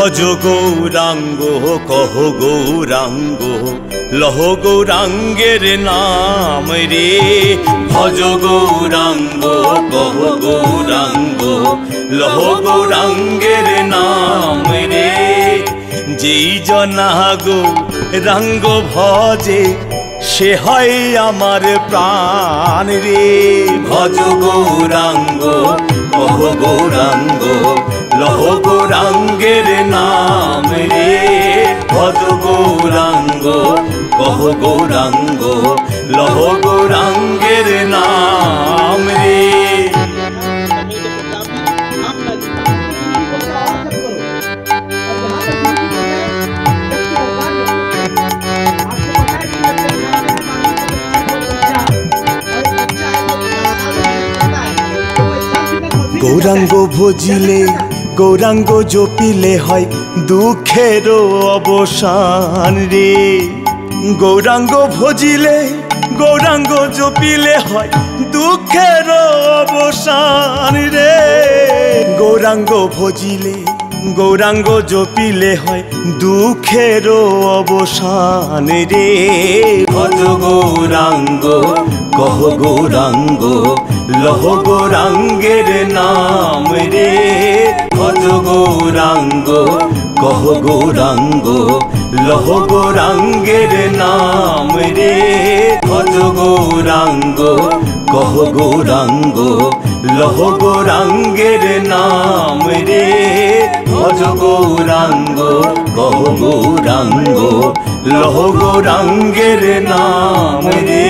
ভজ গৌরাঙ্গ কহ গৌরাঙ্গ লহ গৌরাঙ্গের নাম রে। ভজ গৌরাঙ্গ কহ গৌরাঙ্গ লহ গৌরাঙ্গের নাম রে। যেই জনা গৌরাঙ্গ ভজে সে হয় আমার প্রাণ রে। ভজ গৌরাঙ্গ কহ গৌরাঙ্গ লহ গৌরাঙ্গের নাম রে। ভজ গৌরাঙ্গ কহ গৌরাঙ্গ লহ গৌরাঙ্গের নাম রে। গৌরাঙ্গ ভজিলে গৌরাঙ্গ জপিলে হয় দুঃখের অবসান রে। গৌরাঙ্গ ভজিলে গৌরাঙ্গ জপিলে হয় দুঃখের অবসান রে। গৌরাঙ্গ ভজিলে গৌরাঙ্গ জপিলে হয় দুঃখের অবসান রে। ভজ গৌরাঙ্গ কহ গৌরাঙ্গ লহ গৌরাঙ্গের নাম রে। ভজ গৌরাঙ্গ কহ গৌরাঙ্গ লহ গৌরাঙ্গের নাম রে। ভজ গৌরাঙ্গ কহ গৌরাঙ্গ লহ গৌরাঙ্গের নাম রে। ভজ গৌরাঙ্গ কহ গৌরাঙ্গ লহ গৌরাঙ্গের নাম রে।